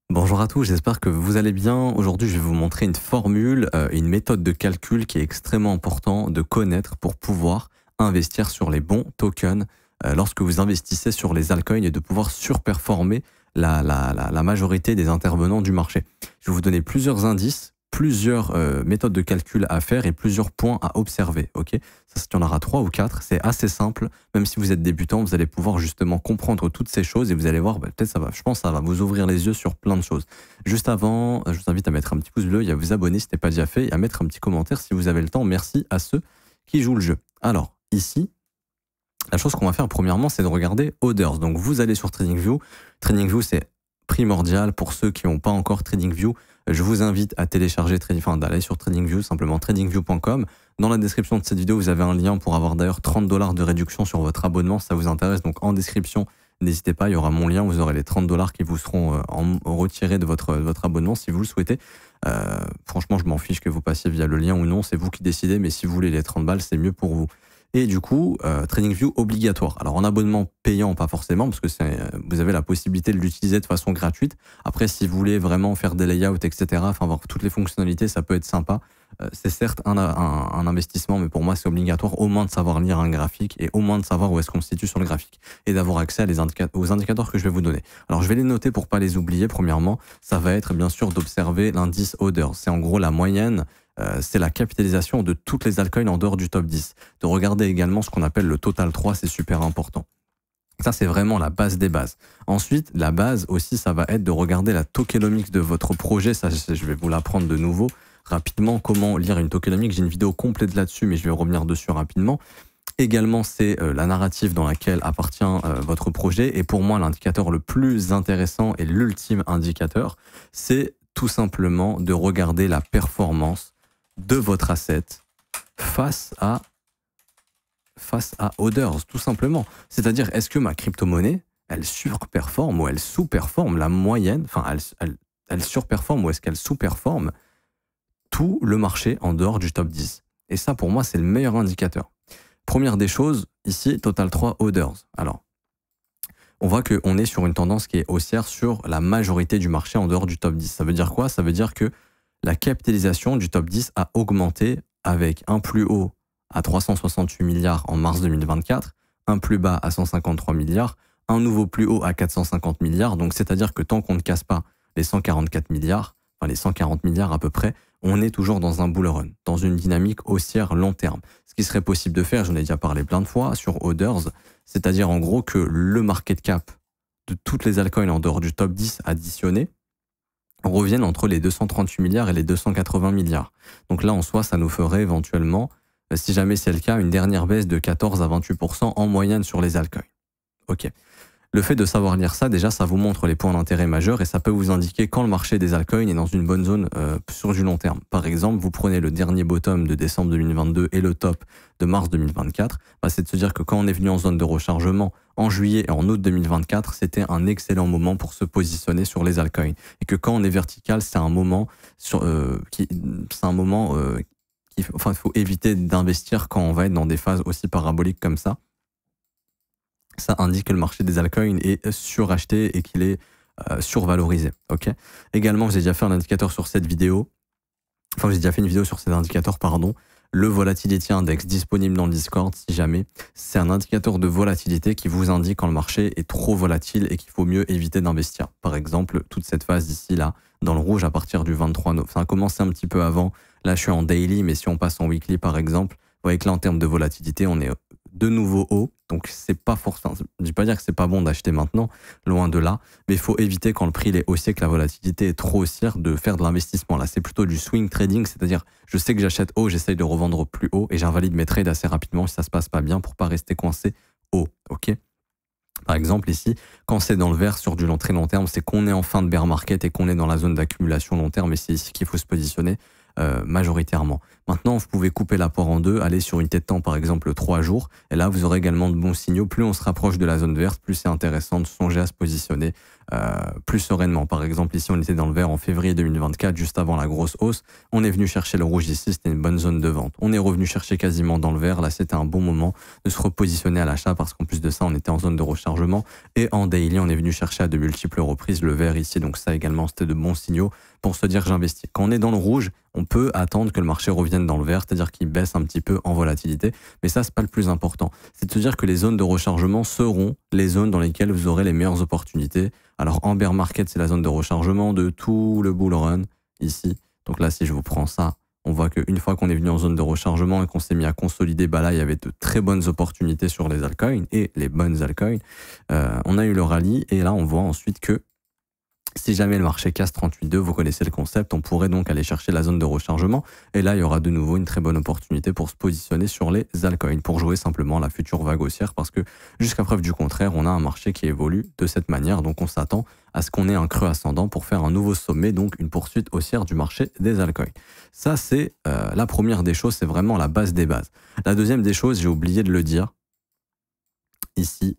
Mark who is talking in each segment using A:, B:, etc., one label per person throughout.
A: Bonjour à tous, j'espère que vous allez bien. Aujourd'hui, je vais vous montrer une formule, une méthode de calcul qui est extrêmement important de connaître pour pouvoir investir sur les bons tokens lorsque vous investissez sur les altcoins et de pouvoir surperformer la majorité des intervenants du marché. Je vais vous donner plusieurs indices, plusieurs méthodes de calcul à faire et plusieurs points à observer. Ok, ça, il y en aura 3 ou 4. C'est assez simple. Même si vous êtes débutant, vous allez pouvoir justement comprendre toutes ces choses et vous allez voir, peut-être ça va, je pense que ça va vous ouvrir les yeux sur plein de choses. Juste avant, je vous invite à mettre un petit pouce bleu et à vous abonner si ce n'est pas déjà fait et à mettre un petit commentaire si vous avez le temps. Merci à ceux qui jouent le jeu. Alors, ici, la chose qu'on va faire premièrement, c'est de regarder Orders. Donc, vous allez sur TradingView. TradingView, c'est primordial pour ceux qui n'ont pas encore TradingView. Je vous invite à télécharger, d'aller sur TradingView, simplement tradingview.com. Dans la description de cette vidéo, vous avez un lien pour avoir d'ailleurs 30 $ de réduction sur votre abonnement, si ça vous intéresse. Donc en description, n'hésitez pas, il y aura mon lien, vous aurez les 30 $ qui vous seront retirés de votre abonnement si vous le souhaitez. Franchement, je m'en fiche que vous passiez via le lien ou non, c'est vous qui décidez, mais si vous voulez les 30 balles, c'est mieux pour vous. Et du coup, TradingView obligatoire. Alors en abonnement payant, pas forcément, parce que vous avez la possibilité de l'utiliser de façon gratuite. Après, si vous voulez vraiment faire des layouts, etc., enfin avoir toutes les fonctionnalités, ça peut être sympa. C'est certes un investissement, mais pour moi, c'est obligatoire au moins de savoir lire un graphique et au moins de savoir où est-ce qu'on se situe sur le graphique et d'avoir accès aux indicateurs que je vais vous donner. Alors, je vais les noter pour pas les oublier. Premièrement, ça va être bien sûr d'observer l'indice Orders. C'est en gros la moyenne. C'est la capitalisation de toutes les altcoins en dehors du top 10. De regarder également ce qu'on appelle le total 3, c'est super important. Ça, c'est vraiment la base des bases. Ensuite, la base aussi, ça va être de regarder la tokenomics de votre projet. Ça, je vais vous l'apprendre de nouveau rapidement. Comment lire une tokenomics. J'ai une vidéo complète là-dessus, mais je vais revenir dessus rapidement. Également, c'est la narrative dans laquelle appartient votre projet. Et pour moi, l'indicateur le plus intéressant et l'ultime indicateur, c'est tout simplement de regarder la performance de votre asset face à Orders, tout simplement. C'est-à-dire, est-ce que ma crypto-monnaie, elle surperforme ou elle sous-performe la moyenne, enfin, elle surperforme ou est-ce qu'elle sous-performe tout le marché en dehors du top 10? Et ça, pour moi, c'est le meilleur indicateur. Première des choses, ici, Total 3 Orders. Alors, on voit qu'on est sur une tendance qui est haussière sur la majorité du marché en dehors du top 10. Ça veut dire quoi? Ça veut dire que la capitalisation du top 10 a augmenté avec un plus haut à 368 milliards en mars 2024, un plus bas à 153 milliards, un nouveau plus haut à 450 milliards. Donc, c'est-à-dire que tant qu'on ne casse pas les 144 milliards, enfin les 140 milliards à peu près, on est toujours dans un bull run, dans une dynamique haussière long terme. Ce qui serait possible de faire, j'en ai déjà parlé plein de fois, sur Orders, c'est-à-dire en gros que le market cap de toutes les altcoins en dehors du top 10 additionné reviennent entre les 238 milliards et les 280 milliards. Donc là, en soi, ça nous ferait éventuellement, si jamais c'est le cas, une dernière baisse de 14 à 28% en moyenne sur les altcoins. Ok. Le fait de savoir lire ça, déjà, ça vous montre les points d'intérêt majeurs et ça peut vous indiquer quand le marché des altcoins est dans une bonne zone sur du long terme. Par exemple, vous prenez le dernier bottom de décembre 2022 et le top de mars 2024, c'est de se dire que quand on est venu en zone de rechargement en juillet et en août 2024, c'était un excellent moment pour se positionner sur les altcoins. Et que quand on est vertical, c'est un moment il faut éviter d'investir quand on va être dans des phases aussi paraboliques comme ça. Ça indique que le marché des altcoins est suracheté et qu'il est survalorisé. Okay. Également, j'ai déjà fait un indicateur sur cette vidéo. Enfin, j'ai déjà fait une vidéo sur cet indicateur, pardon. Le Volatility Index disponible dans le Discord, si jamais. C'est un indicateur de volatilité qui vous indique quand le marché est trop volatile et qu'il faut mieux éviter d'investir. Par exemple, toute cette phase ici, là, dans le rouge à partir du 23 novembre. Ça a commencé un petit peu avant. Là, je suis en daily, mais si on passe en weekly, par exemple, vous voyez que là, en termes de volatilité, on est de nouveau haut. Donc, c'est pas forcément, je ne dis pas dire que c'est pas bon d'acheter maintenant, loin de là, mais il faut éviter quand le prix est haussier, que la volatilité est trop haussière, de faire de l'investissement. Là, c'est plutôt du swing trading, c'est-à-dire, je sais que j'achète haut, j'essaye de revendre plus haut et j'invalide mes trades assez rapidement si ça se passe pas bien pour pas rester coincé haut. Ok. Par exemple, ici, quand c'est dans le vert sur du très long terme, c'est qu'on est en fin de bear market et qu'on est dans la zone d'accumulation long terme et c'est ici qu'il faut se positionner. majoritairement. Maintenant, vous pouvez couper l'apport en deux, aller sur une tête de temps, par exemple, 3 jours, et là, vous aurez également de bons signaux. Plus on se rapproche de la zone verte, plus c'est intéressant de songer à se positionner plus sereinement. Par exemple, ici, on était dans le vert en février 2024, juste avant la grosse hausse. On est venu chercher le rouge ici, c'était une bonne zone de vente. On est revenu chercher quasiment dans le vert. Là, c'était un bon moment de se repositionner à l'achat parce qu'en plus de ça, on était en zone de rechargement. Et en daily, on est venu chercher à de multiples reprises le vert ici. Donc ça également, c'était de bons signaux pour se dire que j'investis. Quand on est dans le rouge, on peut attendre que le marché revienne dans le vert, c'est-à-dire qu'il baisse un petit peu en volatilité. Mais ça, c'est pas le plus important. C'est de se dire que les zones de rechargement seront les zones dans lesquelles vous aurez les meilleures opportunités. Alors, en bear market, c'est la zone de rechargement de tout le bull run ici. Donc là, si je vous prends ça, on voit qu'une fois qu'on est venu en zone de rechargement et qu'on s'est mis à consolider, bah là, il y avait de très bonnes opportunités sur les altcoins et les bonnes altcoins. On a eu le rallye et là, on voit ensuite que si jamais le marché casse 38,2, vous connaissez le concept, on pourrait donc aller chercher la zone de rechargement. Et là, il y aura de nouveau une très bonne opportunité pour se positionner sur les altcoins, pour jouer simplement la future vague haussière, parce que jusqu'à preuve du contraire, on a un marché qui évolue de cette manière. Donc on s'attend à ce qu'on ait un creux ascendant pour faire un nouveau sommet, donc une poursuite haussière du marché des altcoins. Ça, c'est la première des choses, c'est vraiment la base des bases. La deuxième des choses, j'ai oublié de le dire, ici,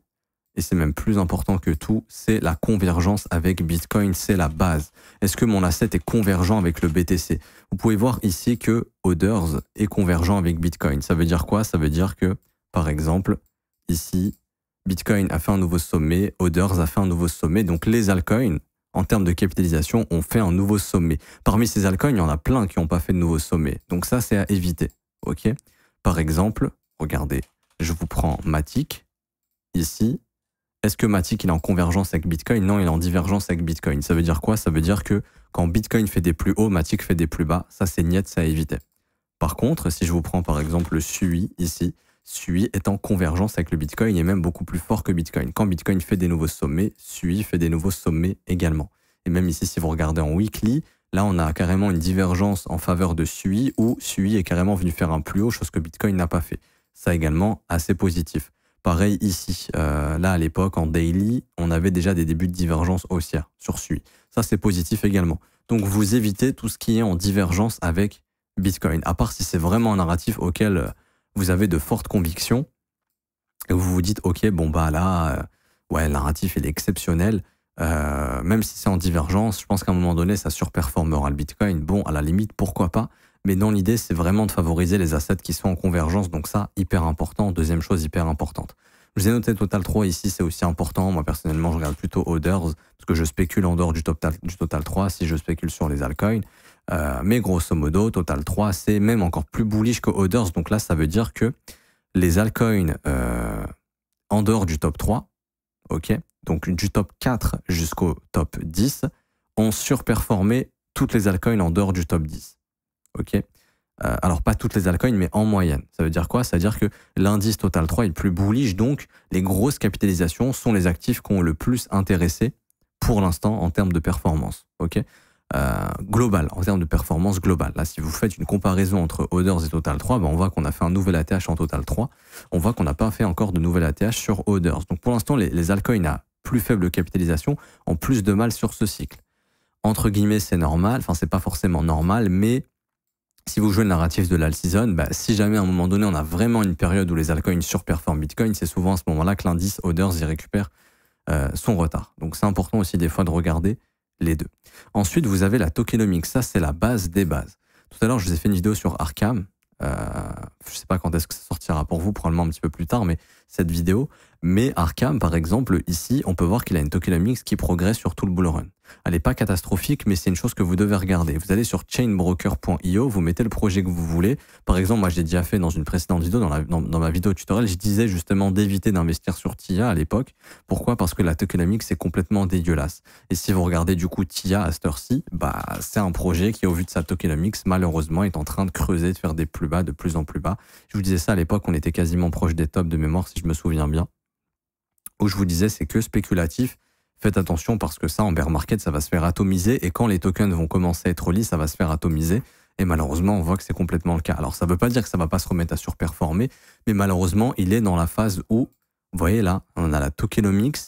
A: et c'est même plus important que tout, c'est la convergence avec Bitcoin, c'est la base. Est-ce que mon asset est convergent avec le BTC? Vous pouvez voir ici que Others est convergent avec Bitcoin. Ça veut dire quoi? Ça veut dire que, par exemple, ici, Bitcoin a fait un nouveau sommet, Others a fait un nouveau sommet, donc les altcoins, en termes de capitalisation, ont fait un nouveau sommet. Parmi ces altcoins, il y en a plein qui n'ont pas fait de nouveau sommet. Donc ça, c'est à éviter. Ok? Par exemple, regardez, je vous prends Matic, ici. Est-ce que Matic il est en convergence avec Bitcoin? Non, il est en divergence avec Bitcoin. Ça veut dire quoi? Ça veut dire que quand Bitcoin fait des plus hauts, Matic fait des plus bas. Ça, c'est niet, ça à éviter. Par contre, si je vous prends par exemple le SUI ici, SUI est en convergence avec le Bitcoin et même beaucoup plus fort que Bitcoin. Quand Bitcoin fait des nouveaux sommets, SUI fait des nouveaux sommets également. Et même ici, si vous regardez en weekly, là, on a carrément une divergence en faveur de SUI où SUI est carrément venu faire un plus haut, chose que Bitcoin n'a pas fait. Ça également, assez positif. Pareil ici, là à l'époque en daily, on avait déjà des débuts de divergence haussière sur SUI. Ça c'est positif également. Donc vous évitez tout ce qui est en divergence avec Bitcoin, à part si c'est vraiment un narratif auquel vous avez de fortes convictions et vous vous dites ok bon bah là, ouais le narratif il est exceptionnel, même si c'est en divergence, je pense qu'à un moment donné ça surperformera le Bitcoin. Bon à la limite pourquoi pas. Mais dans l'idée, c'est vraiment de favoriser les assets qui sont en convergence. Donc ça, hyper important. Deuxième chose, hyper importante. Je vous ai noté Total 3 ici, c'est aussi important. Moi, personnellement, je regarde plutôt Others parce que je spécule en dehors du Total 3 si je spécule sur les altcoins. Mais grosso modo, Total 3, c'est même encore plus bullish que Others. Donc là, ça veut dire que les altcoins en dehors du top 3, ok, donc du top 4 jusqu'au top 10, ont surperformé toutes les altcoins en dehors du top 10. Ok. Alors pas toutes les altcoins, mais en moyenne. Ça veut dire quoi? Ça veut dire que l'indice Total 3 est plus bullish, donc les grosses capitalisations sont les actifs qui ont le plus intéressé pour l'instant en termes de performance. Ok. Global, en termes de performance globale. Là, si vous faites une comparaison entre Others et Total 3, ben on voit qu'on a fait un nouvel ATH en Total 3. On voit qu'on n'a pas fait encore de nouvel ATH sur Others. Donc pour l'instant, les altcoins à plus faible capitalisation ont plus de mal sur ce cycle. Entre guillemets, c'est normal. Enfin, c'est pas forcément normal, mais si vous jouez le narratif de l'alt-season, bah, si jamais à un moment donné on a vraiment une période où les altcoins surperforment Bitcoin, c'est souvent à ce moment-là que l'indice Others y récupère son retard. Donc c'est important aussi des fois de regarder les deux. Ensuite, vous avez la tokenomics. Ça, c'est la base des bases. Tout à l'heure, je vous ai fait une vidéo sur Arkham. Je ne sais pas quand est-ce que ça sortira pour vous, probablement un petit peu plus tard, mais cette vidéo. Mais Arkham, par exemple, ici, on peut voir qu'il a une tokenomics qui progresse sur tout le bull run. Elle n'est pas catastrophique, mais c'est une chose que vous devez regarder. Vous allez sur chainbroker.io, vous mettez le projet que vous voulez. Par exemple, moi, je l'ai déjà fait dans une précédente vidéo, dans ma vidéo tutoriel, je disais justement d'éviter d'investir sur TIA à l'époque. Pourquoi? Parce que la tokenomics, c'est complètement dégueulasse. Et si vous regardez du coup TIA à cette heure-ci, bah, c'est un projet qui, au vu de sa tokenomics, malheureusement, est en train de creuser, de faire des plus bas, de plus en plus bas. Je vous disais ça à l'époque, on était quasiment proche des tops de mémoire, si je me souviens bien. Où je vous disais, c'est que spéculatif. Faites attention parce que ça, en bear market, ça va se faire atomiser. Et quand les tokens vont commencer à être lisses, ça va se faire atomiser. Et malheureusement, on voit que c'est complètement le cas. Alors, ça ne veut pas dire que ça ne va pas se remettre à surperformer. Mais malheureusement, il est dans la phase où, vous voyez là, on a la tokenomics.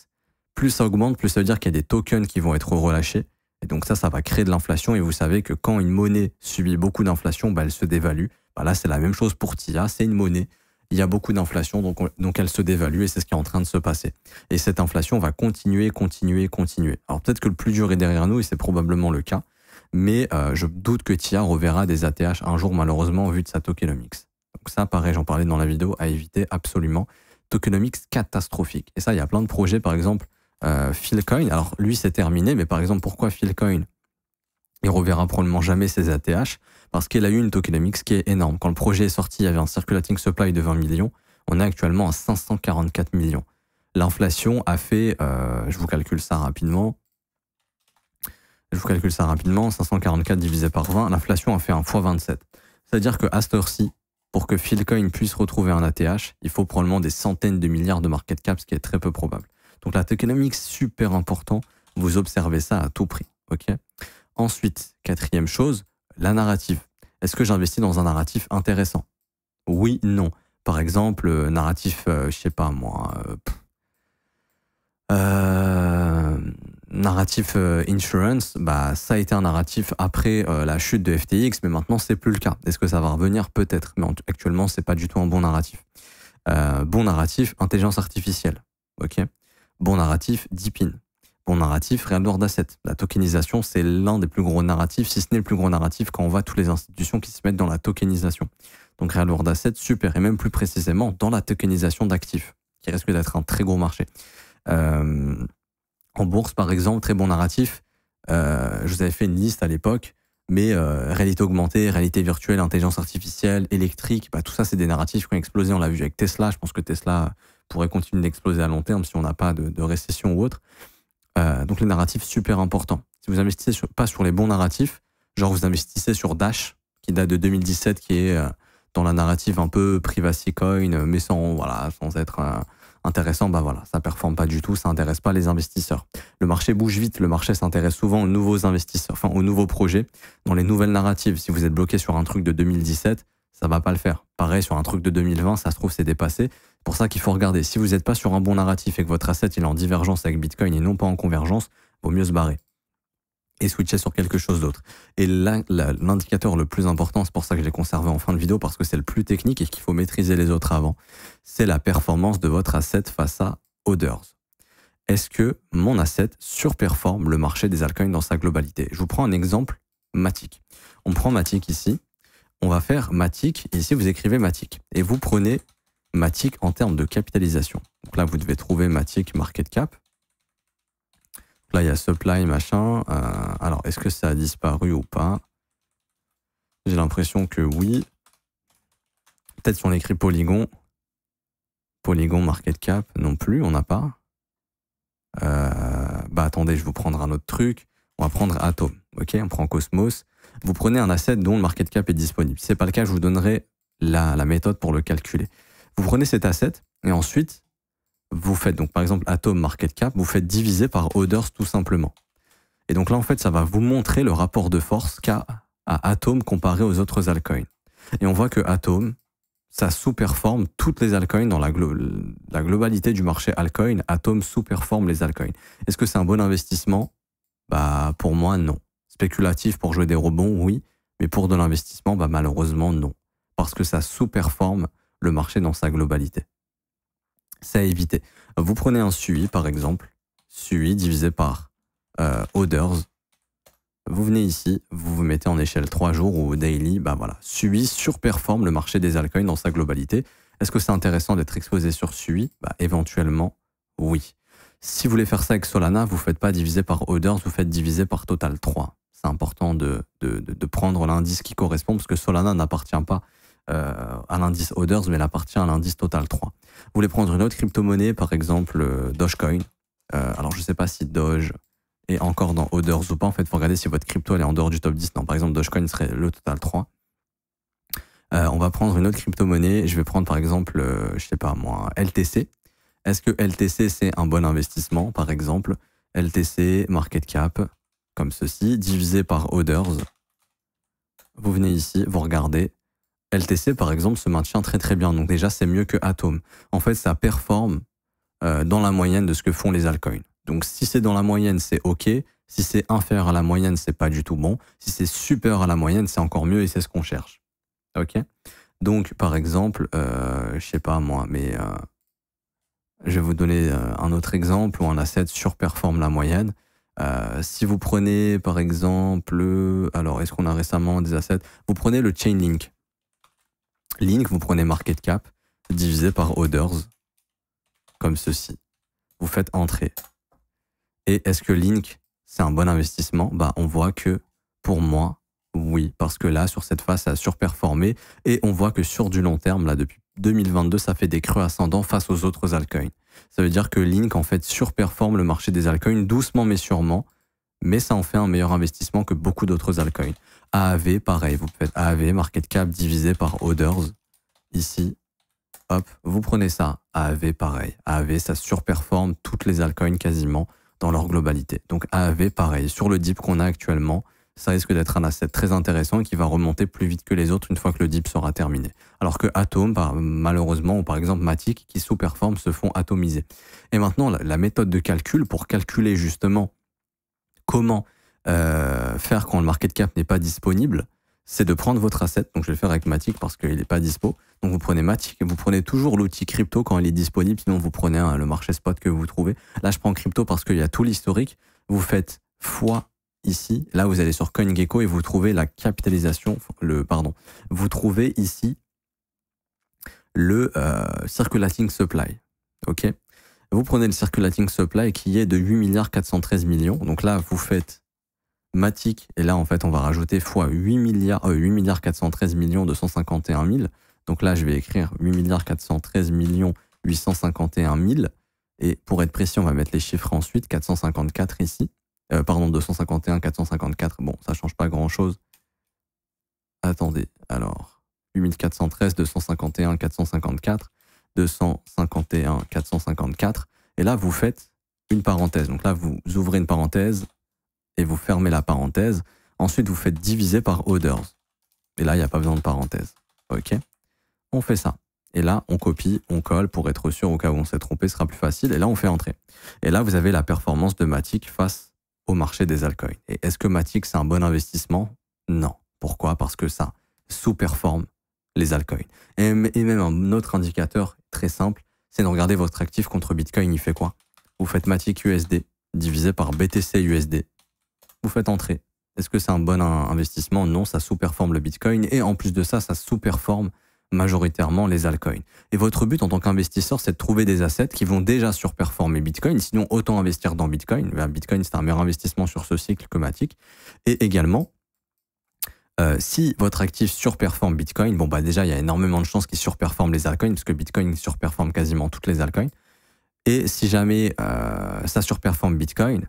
A: Plus ça augmente, plus ça veut dire qu'il y a des tokens qui vont être relâchés. Et donc ça va créer de l'inflation. Et vous savez que quand une monnaie subit beaucoup d'inflation, bah, elle se dévalue. Bah, là, c'est la même chose pour TIA. C'est une monnaie. Il y a beaucoup d'inflation, donc elle se dévalue et c'est ce qui est en train de se passer. Et cette inflation va continuer. Alors peut-être que le plus dur est derrière nous et c'est probablement le cas, mais je doute que TIA reverra des ATH un jour malheureusement au vu de sa tokenomics. Donc ça, pareil, j'en parlais dans la vidéo, à éviter absolument. Tokenomics catastrophique. Et ça, il y a plein de projets, par exemple Philcoin. Alors lui, c'est terminé, mais par exemple, pourquoi Philcoin il reverra probablement jamais ses ATH parce qu'il a eu une tokenomics qui est énorme. Quand le projet est sorti, il y avait un circulating supply de 20 millions. On est actuellement à 544 millions. L'inflation a fait, je vous calcule ça rapidement. 544 divisé par 20, l'inflation a fait un x 27. C'est-à-dire qu'à cette heure-ci, pour que Philcoin puisse retrouver un ATH, il faut probablement des centaines de milliards de market cap, ce qui est très peu probable. Donc la tokenomics, super important, vous observez ça à tout prix. Ok. Ensuite, quatrième chose, la narrative. Est-ce que j'investis dans un narratif intéressant? Oui, non. Par exemple, narratif, je sais pas moi, narratif insurance, bah ça a été un narratif après la chute de FTX, mais maintenant c'est plus le cas. Est-ce que ça va revenir? Peut-être, mais actuellement c'est pas du tout un bon narratif. Bon narratif, intelligence artificielle. Ok. Bon narratif, Deepin. Bon narratif, Real World Asset. La tokenisation, c'est l'un des plus gros narratifs, si ce n'est le plus gros narratif quand on voit toutes les institutions qui se mettent dans la tokenisation. Donc Real World Asset, super, et même plus précisément dans la tokenisation d'actifs, qui risque d'être un très gros marché. En bourse, par exemple, très bon narratif. Je vous avais fait une liste à l'époque, mais réalité augmentée, réalité virtuelle, intelligence artificielle, électrique, bah, tout ça, c'est des narratifs qui ont explosé. On l'a vu avec Tesla. Je pense que Tesla pourrait continuer d'exploser à long terme si on n'a pas de récession ou autre. Donc les narratifs, super importants. Si vous investissez pas sur les bons narratifs, genre vous investissez sur Dash, qui date de 2017, qui est dans la narrative un peu privacy coin, mais sans être intéressant, bah voilà, ça performe pas du tout, ça intéresse pas les investisseurs. Le marché bouge vite, le marché s'intéresse souvent aux nouveaux investisseurs, enfin aux nouveaux projets, dans les nouvelles narratives. Si vous êtes bloqué sur un truc de 2017, ça va pas le faire. Pareil, sur un truc de 2020, ça se trouve, c'est dépassé. C'est pour ça qu'il faut regarder. Si vous n'êtes pas sur un bon narratif et que votre asset il est en divergence avec Bitcoin et non pas en convergence, vaut mieux se barrer et switcher sur quelque chose d'autre. Et là, l'indicateur le plus important, c'est pour ça que je l'ai conservé en fin de vidéo, parce que c'est le plus technique et qu'il faut maîtriser les autres avant, c'est la performance de votre asset face à Others. Est-ce que mon asset surperforme le marché des altcoins dans sa globalité? Je vous prends un exemple, Matic. On prend Matic ici, on va faire Matic, et ici vous écrivez Matic, et vous prenez Matic en termes de capitalisation. Donc là, vous devez trouver Matic Market Cap. Là, il y a supply, machin. Alors, est-ce que ça a disparu ou pas? J'ai l'impression que oui. Peut-être si on écrit Polygon. Polygon Market Cap, non plus, on n'a pas. Bah attendez, je vais vous prendre un autre truc. On va prendre Atom. Ok, on prend Cosmos. Vous prenez un asset dont le market cap est disponible. Si ce n'est pas le cas, je vous donnerai la méthode pour le calculer. Vous prenez cet asset et ensuite, vous faites donc par exemple Atom Market Cap, vous faites diviser par Others tout simplement. Et donc là, en fait, ça va vous montrer le rapport de force qu'a Atom comparé aux autres altcoins. Et on voit que Atom, ça sous-performe toutes les altcoins dans la globalité du marché altcoin. Atom sous-performe les altcoins. Est-ce que c'est un bon investissement? Bah, pour moi, non. Spéculatif pour jouer des rebonds, oui. Mais pour de l'investissement, bah, malheureusement, non. Parce que ça sous-performe le marché dans sa globalité. C'est à éviter. Vous prenez un SUI, par exemple. SUI divisé par Others. Vous venez ici, vous vous mettez en échelle 3 jours ou daily. Bah voilà. SUI surperforme le marché des altcoins dans sa globalité. Est-ce que c'est intéressant d'être exposé sur SUI? Bah, éventuellement, oui. Si vous voulez faire ça avec Solana, vous ne faites pas diviser par Others, vous faites diviser par Total 3. C'est important de prendre l'indice qui correspond, parce que Solana n'appartient pas à l'indice Others, mais elle appartient à l'indice Total 3. Vous voulez prendre une autre crypto-monnaie, par exemple Dogecoin. Alors, je ne sais pas si Doge est encore dans Others ou pas. En fait, il faut regarder si votre crypto elle est en dehors du top 10. Non, par exemple, Dogecoin serait le Total 3. On va prendre une autre crypto-monnaie. Je vais prendre, par exemple, je ne sais pas moi, LTC. Est-ce que LTC, c'est un bon investissement? Par exemple, LTC, market cap, comme ceci, divisé par Others. Vous venez ici, vous regardez. LTC, par exemple, se maintient très très bien. Donc déjà, c'est mieux que Atom. En fait, ça performe dans la moyenne de ce que font les altcoins. Donc si c'est dans la moyenne, c'est OK. Si c'est inférieur à la moyenne, c'est pas du tout bon. Si c'est supérieur à la moyenne, c'est encore mieux et c'est ce qu'on cherche. Ok. Donc, par exemple, je sais pas moi, mais je vais vous donner un autre exemple où un asset surperforme la moyenne. Si vous prenez, par exemple, alors est-ce qu'on a récemment des assets? Vous prenez le Chainlink. Link, vous prenez market cap divisé par orders, comme ceci. Vous faites entrer. Et est-ce que Link, c'est un bon investissement? Bah, on voit que, pour moi, oui, parce que là, sur cette phase, ça a surperformé. Et on voit que sur du long terme, là, depuis 2022, ça fait des creux ascendants face aux autres altcoins. Ça veut dire que Link, en fait, surperforme le marché des altcoins, doucement mais sûrement. Mais ça en fait un meilleur investissement que beaucoup d'autres altcoins. AAV, pareil, vous faites AAV, market cap divisé par orders. Ici, hop, vous prenez ça. AAV, pareil. AAV, ça surperforme toutes les altcoins quasiment dans leur globalité. Donc AAV, pareil. Sur le dip qu'on a actuellement, ça risque d'être un asset très intéressant et qui va remonter plus vite que les autres une fois que le dip sera terminé. Alors que Atom, malheureusement, ou par exemple Matic, qui sous-performent, se font atomiser. Et maintenant, la méthode de calcul pour calculer justement comment faire quand le market cap n'est pas disponible, c'est de prendre votre asset. Donc je vais le faire avec Matic parce qu'il n'est pas dispo. Donc vous prenez Matic et vous prenez toujours l'outil crypto quand il est disponible. Sinon vous prenez le marché spot que vous trouvez. Là je prends crypto parce qu'il y a tout l'historique. Vous faites fois ici. Là vous allez sur CoinGecko et vous trouvez la capitalisation. Vous trouvez ici le circulating supply. Ok. Vous prenez le circulating supply qui est de 8 milliards 413 millions. Donc là vous faites Matic, et là en fait on va rajouter fois 8 milliards 413 millions 251 000. Donc là je vais écrire 8 milliards 413 millions 851 000. Et pour être précis, on va mettre les chiffres ensuite, 454 ici. 251, 454, bon ça change pas grand chose. Attendez, alors 8413, 251, 454, 251, 454. Et là vous faites une parenthèse. Donc là vous ouvrez une parenthèse et vous fermez la parenthèse. Ensuite, vous faites diviser par orders. Et là, il n'y a pas besoin de parenthèse. OK? On fait ça. Et là, on copie, on colle pour être sûr au cas où on s'est trompé, ce sera plus facile. Et là, on fait entrer. Et là, vous avez la performance de Matic face au marché des altcoins. Et est-ce que Matic, c'est un bon investissement? Non. Pourquoi? Parce que ça sous-performe les altcoins. Et même un autre indicateur très simple, c'est de regarder votre actif contre Bitcoin. Il fait quoi? Vous faites Matic USD divisé par BTC USD. Vous faites entrer. Est-ce que c'est un bon investissement? Non, ça sous-performe le Bitcoin et en plus de ça, ça sous-performe majoritairement les altcoins. Et votre but en tant qu'investisseur, c'est de trouver des assets qui vont déjà surperformer Bitcoin, sinon autant investir dans Bitcoin. Bitcoin, c'est un meilleur investissement sur ce cycle que Matic. Et également, si votre actif surperforme Bitcoin, bon bah déjà, il y a énormément de chances qu'il surperforme les altcoins, parce que Bitcoin surperforme quasiment toutes les altcoins. Et si jamais ça surperforme Bitcoin,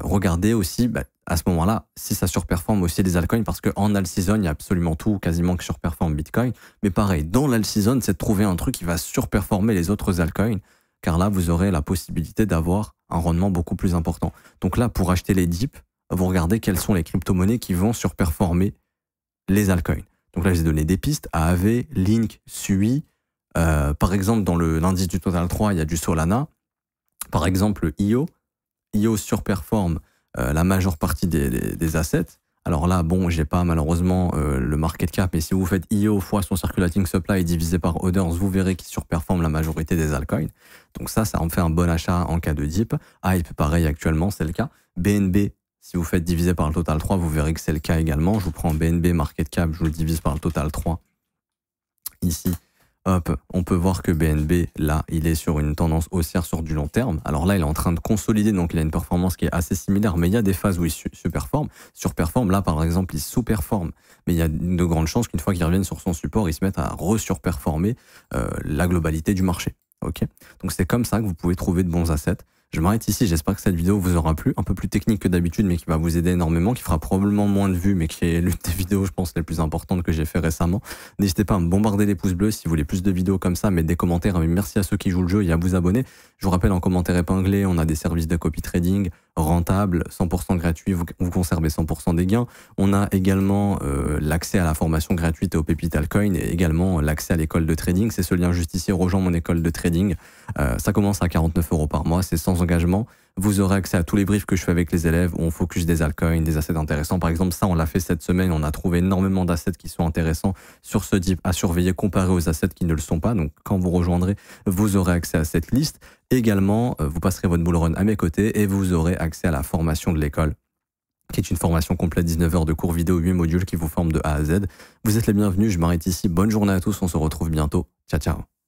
A: regardez aussi à ce moment-là si ça surperforme aussi les altcoins, parce qu'en all season il y a absolument tout quasiment qui surperforme Bitcoin, mais pareil dans l'all season c'est de trouver un truc qui va surperformer les autres altcoins, car là vous aurez la possibilité d'avoir un rendement beaucoup plus important. Donc là pour acheter les dips, vous regardez quelles sont les crypto-monnaies qui vont surperformer les altcoins. Donc là j'ai donné des pistes: AAV, Link, SUI, par exemple dans l'indice du Total 3 il y a du Solana, par exemple IO surperforme la majeure partie des assets. Alors là, bon, j'ai pas malheureusement le market cap, mais si vous faites IO fois son circulating supply divisé par orders, vous verrez qu'il surperforme la majorité des altcoins. Donc ça en fait un bon achat en cas de dip. Hype, pareil, actuellement, c'est le cas. BNB, si vous faites diviser par le total 3, vous verrez que c'est le cas également. Je vous prends BNB market cap, je vous le divise par le total 3. Ici, hop, on peut voir que BNB, là, il est sur une tendance haussière sur du long terme. Alors là, il est en train de consolider, donc il a une performance qui est assez similaire, mais il y a des phases où il surperforme. Là, par exemple, il sous-performe. Mais il y a de grandes chances qu'une fois qu'il revienne sur son support, il se mette à re-surperformer la globalité du marché. Okay, donc c'est comme ça que vous pouvez trouver de bons assets. Je m'arrête ici, j'espère que cette vidéo vous aura plu, un peu plus technique que d'habitude, mais qui va vous aider énormément, qui fera probablement moins de vues, mais qui est l'une des vidéos, je pense, les plus importantes que j'ai fait récemment. N'hésitez pas à me bombarder les pouces bleus si vous voulez plus de vidéos comme ça, mettre des commentaires. Merci à ceux qui jouent le jeu et à vous abonner. Je vous rappelle, en commentaire épinglé, on a des services de copy trading rentables, 100% gratuits, vous conservez 100% des gains. On a également l'accès à la formation gratuite au Pépite Altcoin et également l'accès à l'école de trading. C'est ce lien juste ici, rejoins mon école de trading. Ça commence à 49 € par mois, c'est sans engagement. Vous aurez accès à tous les briefs que je fais avec les élèves où on focus des altcoins, des assets intéressants. Par exemple, ça, on l'a fait cette semaine. On a trouvé énormément d'assets qui sont intéressants sur ce DIP à surveiller comparé aux assets qui ne le sont pas. Donc, quand vous rejoindrez, vous aurez accès à cette liste. Également, vous passerez votre bull run à mes côtés et vous aurez accès à la formation de l'école, qui est une formation complète, 19 heures de cours vidéo, 8 modules qui vous forment de A à Z. Vous êtes les bienvenus, je m'arrête ici. Bonne journée à tous, on se retrouve bientôt. Ciao, ciao.